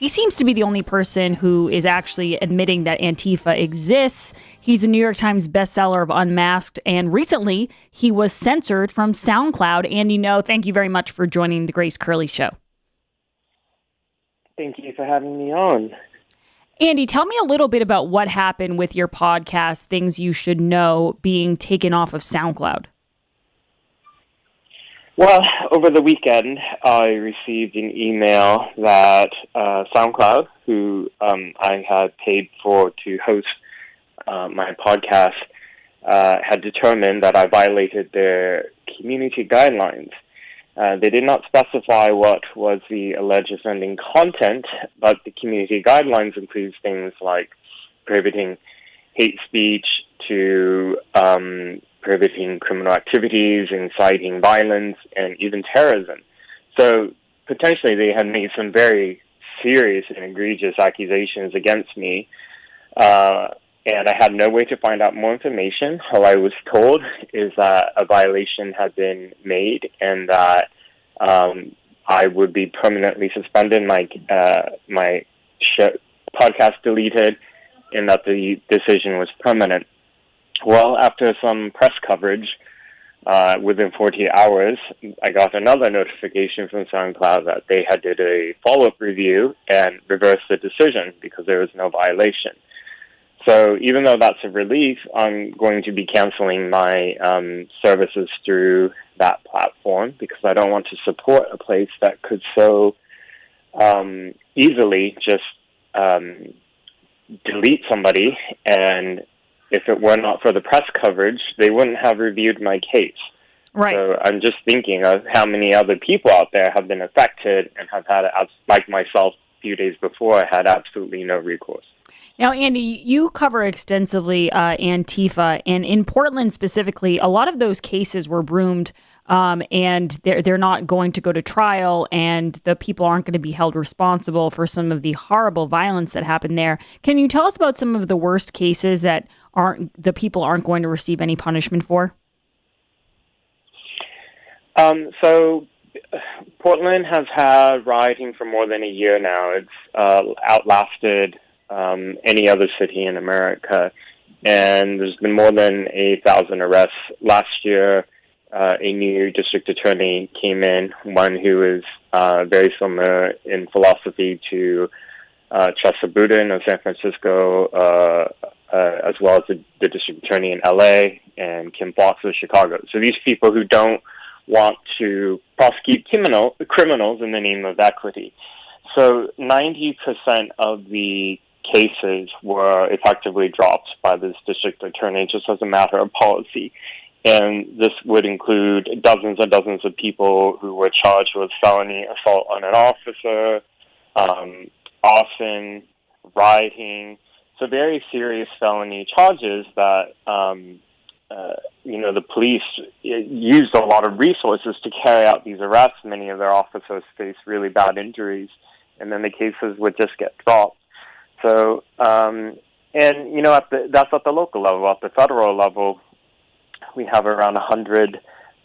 he seems to be the only person who is actually admitting that Antifa exists. He's the New York Times bestseller of Unmasked, and recently he was censored from SoundCloud. Andy No, thank you very much for joining the Grace Curley Show. Thank you for having me on. Andy, tell me a little bit about what happened with your podcast, Things You Should Know, being taken off of SoundCloud. Well, over the weekend, I received an email that SoundCloud, who I had paid for to host my podcast, had determined that I violated their community guidelines. They did not specify what was the alleged offending content, but the community guidelines includes things like prohibiting hate speech to prohibiting criminal activities, inciting violence, and even terrorism. So potentially they had made some very serious and egregious accusations against me, and I had no way to find out more information. All I was told is that a violation had been made and that I would be permanently suspended, my podcast deleted, and that the decision was permanent. Well, after some press coverage, within 48 hours, I got another notification from SoundCloud that they had did a follow-up review and reversed the decision because there was no violation. So even though that's a relief, I'm going to be canceling my services through that platform because I don't want to support a place that could so easily just delete somebody, and if it were not for the press coverage, they wouldn't have reviewed my case. Right. So I'm just thinking of how many other people out there have been affected and have had, like myself a few days before, had absolutely no recourse. Now, Andy, you cover extensively Antifa, and in Portland specifically, a lot of those cases were broomed, and they're not going to go to trial, and the people aren't going to be held responsible for some of the horrible violence that happened there. Can you tell us about some of the worst cases that the people aren't going to receive any punishment for? So Portland has had rioting for more than a year now. It's outlasted any other city in America, and there's been more than 1,000 arrests. Last year, a new district attorney came in, one who is very similar in philosophy to Chester Boudin of San Francisco, as well as the district attorney in LA and Kim Foxx of Chicago. So these people who don't want to prosecute criminals in the name of equity. So 90% of the cases were effectively dropped by this district attorney just as a matter of policy. And this would include dozens and dozens of people who were charged with felony assault on an officer, arson, rioting. So very serious felony charges that, the police used a lot of resources to carry out these arrests. Many of their officers faced really bad injuries, and then the cases would just get dropped. So, that's at the local level. At the federal level, we have around 100,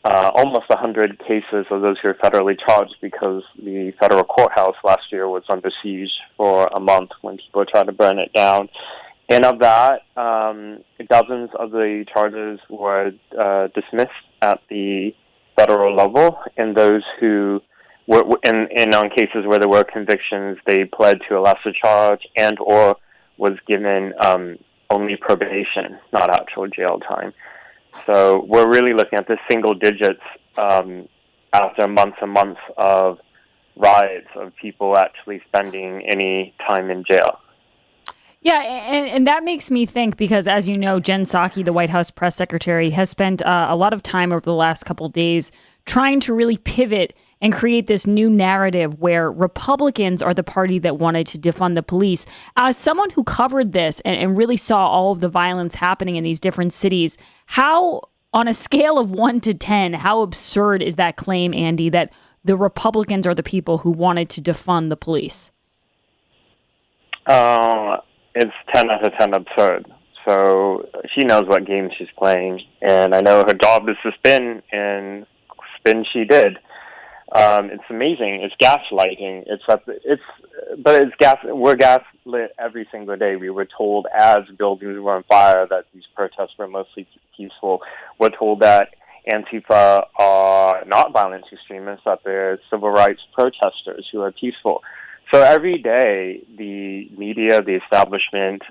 almost 100 cases of those who are federally charged because the federal courthouse last year was under siege for a month when people tried to burn it down. And of that, dozens of the charges were dismissed at the federal level, and those who were, and on cases where there were convictions, they pled to a lesser charge and or was given only probation, not actual jail time. So we're really looking at the single digits after months and months of riots of people actually spending any time in jail. Yeah, and that makes me think because, as you know, Jen Psaki, the White House press secretary, has spent a lot of time over the last couple of days trying to really pivot and create this new narrative where Republicans are the party that wanted to defund the police. As someone who covered this and really saw all of the violence happening in these different cities, how, on a scale of 1 to 10, how absurd is that claim, Andy, that the Republicans are the people who wanted to defund the police? It's 10 out of 10 absurd. So she knows what game she's playing, and I know her job is to spin, and spin she did. It's amazing. It's gaslighting. We're gaslit every single day. We were told as buildings were on fire that these protests were mostly peaceful. We're told that Antifa are not violent extremists, that they're civil rights protesters who are peaceful. So every day, the media, the establishment,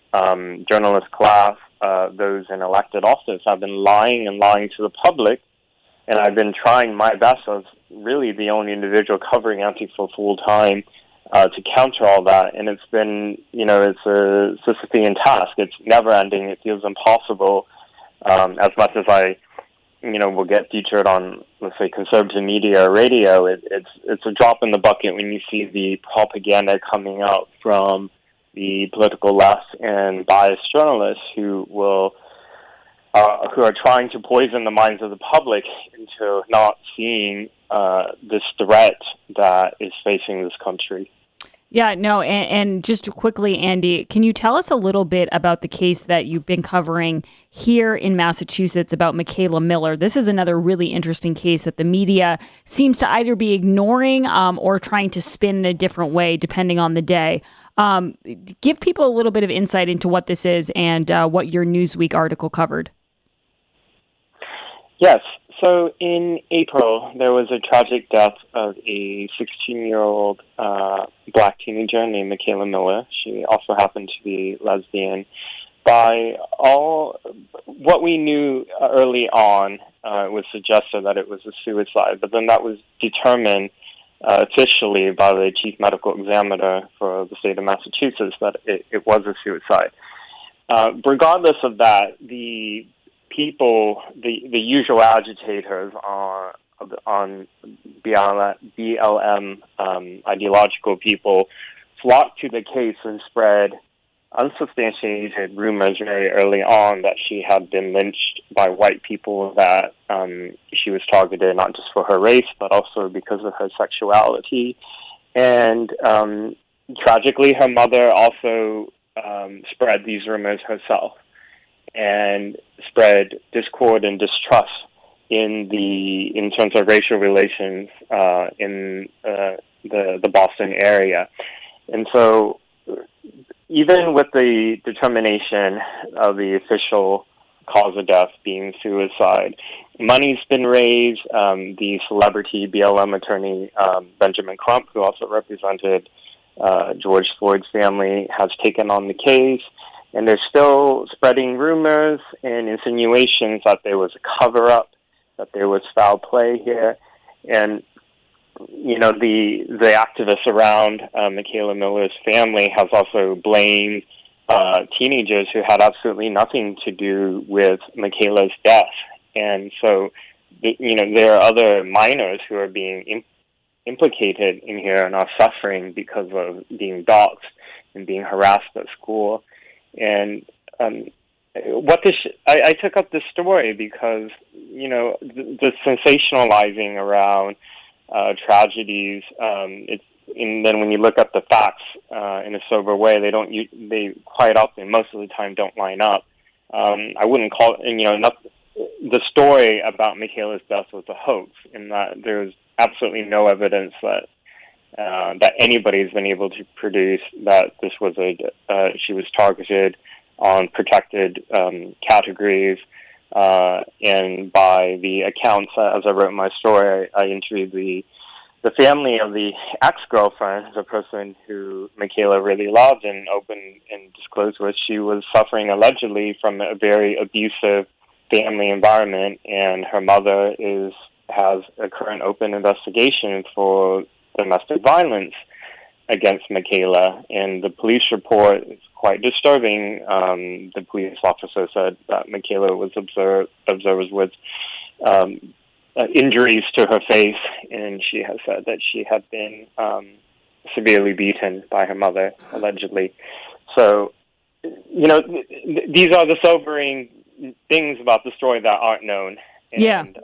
journalist class, those in elected office have been lying and lying to the public. And I've been trying my best as really the only individual covering Antifa full-time to counter all that. And it's been, it's a Sisyphean task. It's never-ending. It feels impossible. As much as I, will get featured on, let's say, conservative media or radio, it's a drop in the bucket when you see the propaganda coming out from the political left and biased journalists who are trying to poison the minds of the public into not seeing this threat that is facing this country. Yeah, no, and just quickly, Andy, can you tell us a little bit about the case that you've been covering here in Massachusetts about Michaela Miller? This is another really interesting case that the media seems to either be ignoring or trying to spin in a different way, depending on the day. Give people a little bit of insight into what this is and what your Newsweek article covered. Yes. So in April, there was a tragic death of a 16-year-old black teenager named Michaela Miller. She also happened to be lesbian. By all what we knew early on, it was suggested that it was a suicide, but then that was determined officially by the chief medical examiner for the state of Massachusetts that it was a suicide. Regardless of that, the the usual agitators on BLM ideological people flocked to the case and spread unsubstantiated rumors very early on that she had been lynched by white people, that she was targeted not just for her race, but also because of her sexuality. And tragically, her mother also spread these rumors herself and spread discord and distrust in terms of racial relations in the Boston area. And so even with the determination of the official cause of death being suicide, money's been raised. The celebrity BLM attorney Benjamin Crump, who also represented George Floyd's family, has taken on the case. And they're still spreading rumors and insinuations that there was a cover-up, that there was foul play here. And, the activists around Michaela Miller's family has also blamed teenagers who had absolutely nothing to do with Michaela's death. And so, there are other minors who are being implicated in here and are suffering because of being doxxed and being harassed at school. And I took up this story because, the sensationalizing around tragedies, and then when you look at the facts in a sober way, they quite often, most of the time, don't line up. I wouldn't call it, the story about Michaela's death was a hoax, in that there's absolutely no evidence that anybody's been able to produce that this was she was targeted on protected categories, and by the accounts, as I wrote in my story, I interviewed the family of the ex-girlfriend, the person who Michaela really loved and opened and disclosed with. She was suffering allegedly from a very abusive family environment, and her mother has a current open investigation for domestic violence against Michaela, and the police report is quite disturbing. The police officer said that Michaela was observed with injuries to her face, and she has said that she had been severely beaten by her mother, allegedly. So, these are the sobering things about the story that aren't known. And,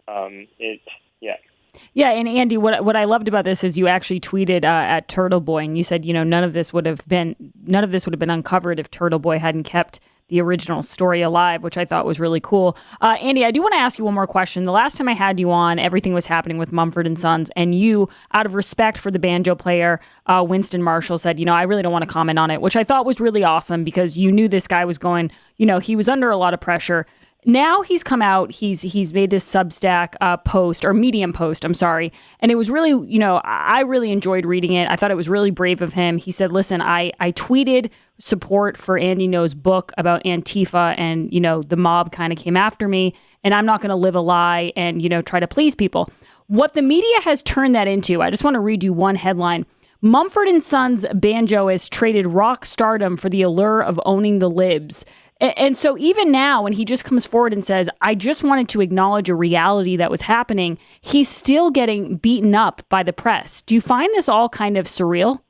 Yeah, and Andy, what I loved about this is you actually tweeted at Turtle Boy, and you said, none of this would have been uncovered if Turtle Boy hadn't kept the original story alive, which I thought was really cool. Andy, I do want to ask you one more question. The last time I had you on, everything was happening with Mumford and Sons, and you, out of respect for the banjo player, Winston Marshall, said, I really don't want to comment on it, which I thought was really awesome because you knew this guy was going, he was under a lot of pressure. Now he's come out, he's made this Substack post, or Medium post, I'm sorry. And it was really, I really enjoyed reading it. I thought it was really brave of him. He said, listen, I tweeted support for Andy No's book about Antifa and, the mob kind of came after me and I'm not going to live a lie and, try to please people. What the media has turned that into, I just want to read you one headline. Mumford and Sons banjoist traded rock stardom for the allure of owning the libs. And so even now, when he just comes forward and says, I just wanted to acknowledge a reality that was happening, he's still getting beaten up by the press. Do you find this all kind of surreal?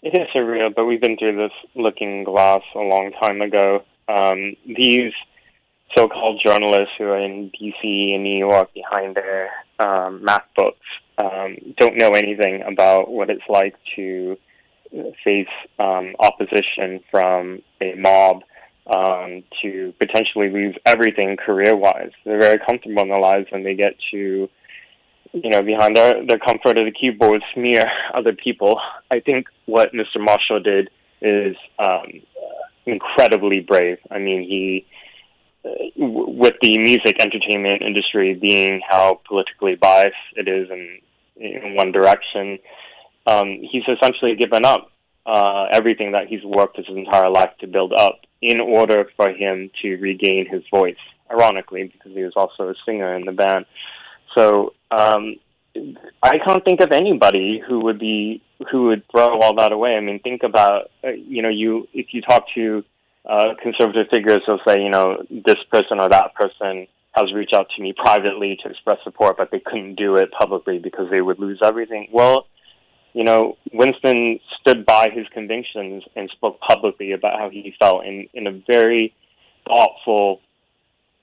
It is surreal, but we've been through this looking glass a long time ago. These so-called journalists who are in D.C. and New York behind their MacBooks don't know anything about what it's like to face opposition from a mob, to potentially lose everything career-wise. They're very comfortable in their lives when they get to, behind their comfort of the keyboard, smear other people. I think what Mr. Marshall did is incredibly brave. I mean, he, with the music entertainment industry being how politically biased it is in one direction, he's essentially given up everything that he's worked his entire life to build up in order for him to regain his voice, ironically, because he was also a singer in the band. So I can't think of anybody who would throw all that away. I mean, think about, if you talk to conservative figures, they'll say, this person or that person has reached out to me privately to express support, but they couldn't do it publicly because they would lose everything. Well, Winston stood by his convictions and spoke publicly about how he felt in a very thoughtful,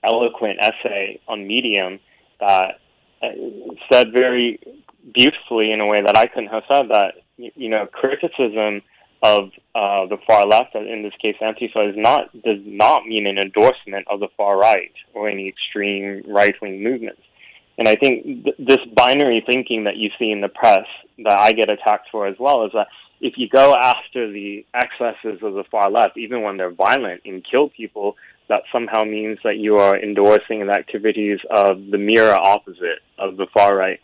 eloquent essay on Medium that said very beautifully in a way that I couldn't have said that, criticism of the far left, in this case Antifa, does not mean an endorsement of the far right or any extreme right-wing movements. And I think this binary thinking that you see in the press that I get attacked for as well is that if you go after the excesses of the far left, even when they're violent and kill people, that somehow means that you are endorsing the activities of the mirror opposite of the far right,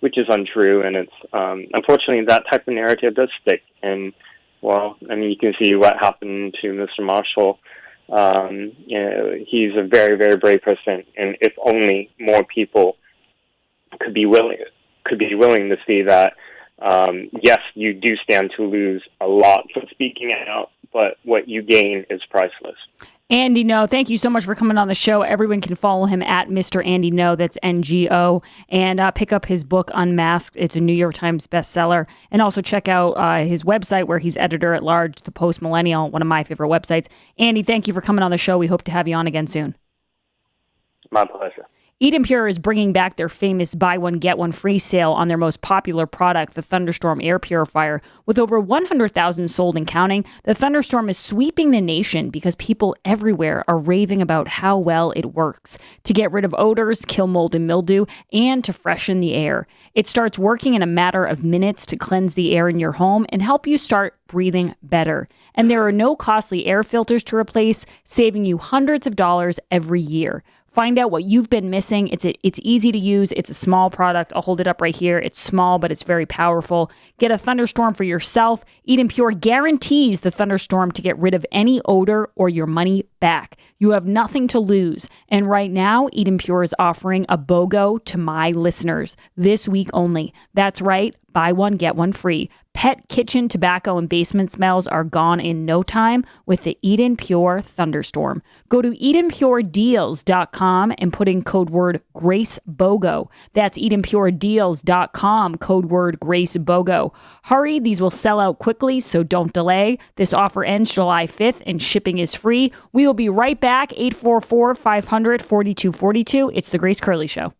which is untrue. And it's unfortunately that type of narrative does stick. And well, I mean, you can see what happened to Mr. Marshall. He's a very, very brave person, and if only more people could be willing to see that, yes, you do stand to lose a lot for speaking out, but what you gain is priceless. Andy No, thank you so much for coming on the show. Everyone can follow him at Mr. Andy No, that's NGO, and pick up his book, Unmasked. It's a New York Times bestseller. And also check out his website where he's editor-at-large, The Post Millennial, one of my favorite websites. Andy, thank you for coming on the show. We hope to have you on again soon. My pleasure. Eden Pure is bringing back their famous buy one, get one free sale on their most popular product, the Thunderstorm Air Purifier. With over 100,000 sold and counting, the Thunderstorm is sweeping the nation because people everywhere are raving about how well it works to get rid of odors, kill mold and mildew, and to freshen the air. It starts working in a matter of minutes to cleanse the air in your home and help you start breathing better. And there are no costly air filters to replace, saving you hundreds of dollars every year. Find out what you've been missing. It's easy to use. It's a small product. I'll hold it up right here. It's small, but it's very powerful. Get a Thunderstorm for yourself. Eden Pure guarantees the Thunderstorm to get rid of any odor or your money back. You have nothing to lose. And right now, Eden Pure is offering a BOGO to my listeners this week only. That's right. Buy one, get one free. Pet, kitchen, tobacco, and basement smells are gone in no time with the Eden Pure Thunderstorm. Go to EdenPureDeals.com and put in code word GraceBOGO. That's EdenPureDeals.com, code word GraceBOGO. Hurry, these will sell out quickly, so don't delay. This offer ends July 5th and shipping is free. We will be right back, 844-500-4242. It's The Grace Curley Show.